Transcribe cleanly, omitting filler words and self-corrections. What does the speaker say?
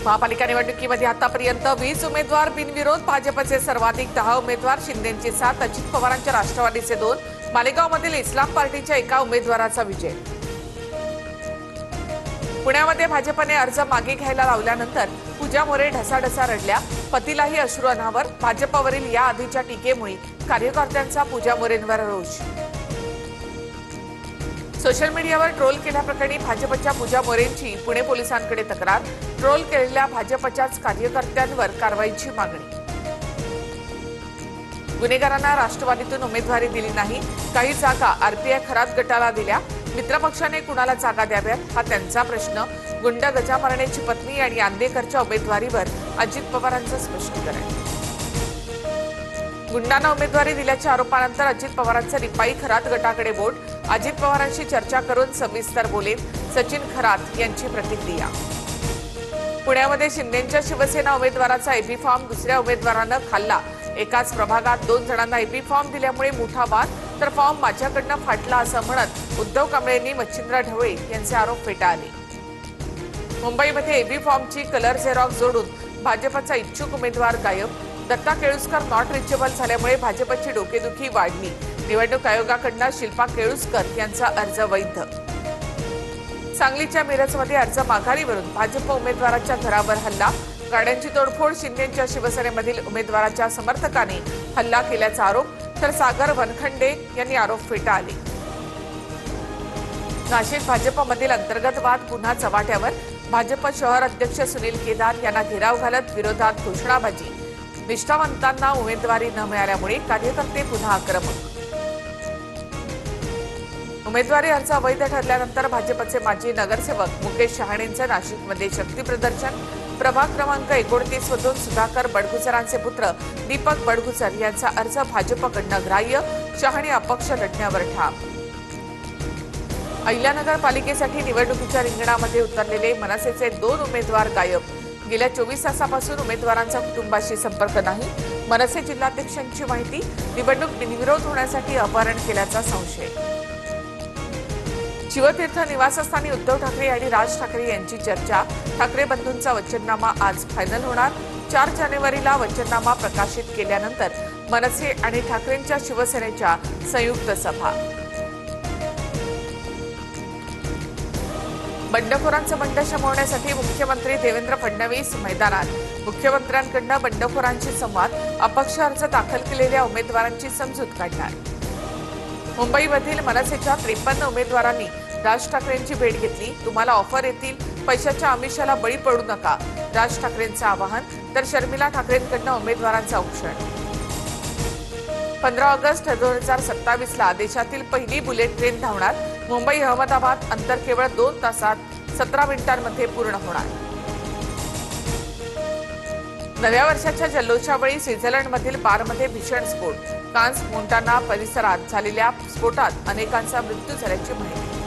महापालिका निवडणुकीमध्ये आतापर्यंत 20 उमेदवार बिनविरोध, भाजपचे सर्वाधिक 10 उमेदवार, शिंदेंची 7, अजित पवारांच्या राष्ट्रवादीचे 2, मालेगावमधील इस्लाम पार्टीच्या एका उमेदवाराचा विजय। पुण्यामध्ये भाजपने अर्ज मागे घ्यायला लावल्यानंतर पूजा मोरे ढसाढसा रडल्या, पतीलाही अश्रू अनावर। भाजपवरील या आधीच्या टीकेमुळे कार्यकर्त्यांचा पूजा मोरेंवर रोष। सोशल मीडियावर ट्रोल केल्याप्रकरणी भाजपच्या पूजा मोरेंची पुणे पोलिसांकडे तक्रार, ट्रोल केलेल्या भाजपच्याच कार्यकर्त्यांवर कारवाईची मागणी। गुन्हेगारांना राष्ट्रवादीतून उमेदवारी दिली नाही, काही जागा आरपीआय खरात गटाला दिल्या, मित्रपक्षाने कुणाला जागा द्याव्यात हा त्यांचा प्रश्न। गुंड गजा मारण्याची पत्नी आणि आंदेकरच्या उमेदवारीवर अजित पवारांचं स्पष्टीकरण। गुंडांना उमेदवारी दिल्याच्या आरोपानंतर अजित पवारांचं रिपाई खरात गटाकडे बोट, अजित पवारांशी चर्चा करून सविस्तर बोलेन, सचिन खरात यांची प्रतिक्रिया। पुण्यामध्ये शिंदेंच्या शिवसेना उमेदवाराचा एबी फॉर्म दुसऱ्या उमेदवारानं खाल्ला, एकाच प्रभागात 2 जणांना एबी फॉर्म दिल्यामुळे मोठा वाद, तर फॉर्म माझ्याकडनं फाटला असं म्हणत उद्धव कांबळेंनी मच्छिंद्र ढवळे यांचे आरोप फेटाळले। मुंबईमध्ये एबी फॉर्मची कलर झेरॉक्स जोडून भाजपचा इच्छुक उमेदवार गायब, दत्ता केळुसकर नॉट रिचेबल झाल्यामुळे भाजपची डोकेदुखी वाढली, निवडणूक आयोगाकडून शिल्पा केळुसकर यांचा अर्ज वैध। सांगलीच्या मिरजमध्ये अर्ज माघारीवरून भाजप उमेदवाराच्या घरावर हल्ला, गाड्यांची तोडफोड, शिंदेंच्या शिवसेनेमधील उमेदवाराच्या समर्थकांनी हल्ला केल्याचा आरोप, तर सागर वनखंडे यांनी आरोप फेटाळले। नाशिक भाजपमधील अंतर्गत वाद पुन्हा चव्हाट्यावर, भाजप शहर अध्यक्ष सुनील केदार यांना घेराव घालत विरोधात घोषणाबाजी, निष्ठावंतांना उमेदवारी न मिळाल्यामुळे कार्यकर्ते पुन्हा आक्रमक। उमेदवारी अर्ज अवैध ठरल्यानंतर भाजपचे माजी नगरसेवक मुकेश शहाणेंचं नाशिकमध्ये शक्ती प्रदर्शन, प्रभाग क्रमांक 29 मधून सुधाकर बडगुजरांचे पुत्र दीपक बडगुजर यांचा अर्ज भाजपकडनं ग्राह्य, शहाणे अपक्ष लढण्यावर ठाम। अहिल्यानगर पालिकेसाठी निवडणुकीच्या रिंगणामध्ये उतरलेले मनसेचे 2 उमेदवार गायब, गेल्या 24 तासापासून उमेदवारांचा कुटुंबाशी संपर्क नाही, मनसे जिल्हाध्यक्षांची माहिती, निवडणूक बिनविरोध होण्यासाठी अपहरण केल्याचा संशय। शिवतीर्थ निवासस्थानी उद्धव ठाकरे आणि राज ठाकरे यांची चर्चा, ठाकरे बंधूंचा वचननामा आज फायनल होणार, 4 जानेवारीला वचननामा प्रकाशित केल्यानंतर मनसे आणि ठाकरेंच्या शिवसेनेच्या संयुक्त सभा। बंडखोरांचं बंड शमवण्यासाठी मुख्यमंत्री देवेंद्र फडणवीस मैदानात, मुख्यमंत्र्यांकडून बंडखोरांशी संवाद, अपक्ष अर्ज दाखल केलेल्या उमेदवारांची समजूत काढणार। मुंबईमधील मनसेच्या 53 उमेदवारांनी राज ठाकरेंची भेट घेतली, तुम्हाला ऑफर येतील, पैशाच्या आमिषाला बळी पडू नका, राज ठाकरेंचं आवाहन, तर शर्मिला ठाकरेंकडून उमेदवारांचं औक्षण। 15 ऑगस्ट 2027ला देशातील पहिली बुलेट ट्रेन धावणार, मुंबई अहमदाबाद अंतर केवळ 2 तासात 17 मिनिटांमध्ये पूर्ण होणार। नव्या वर्षाच्या जल्लोषावेळी स्वित्झर्लंडमधील बारमध्ये भीषण स्फोट, कान्स मोंटाना परिसरात झालेल्या स्फोटात अनेकांचा मृत्यू झाल्याची माहिती।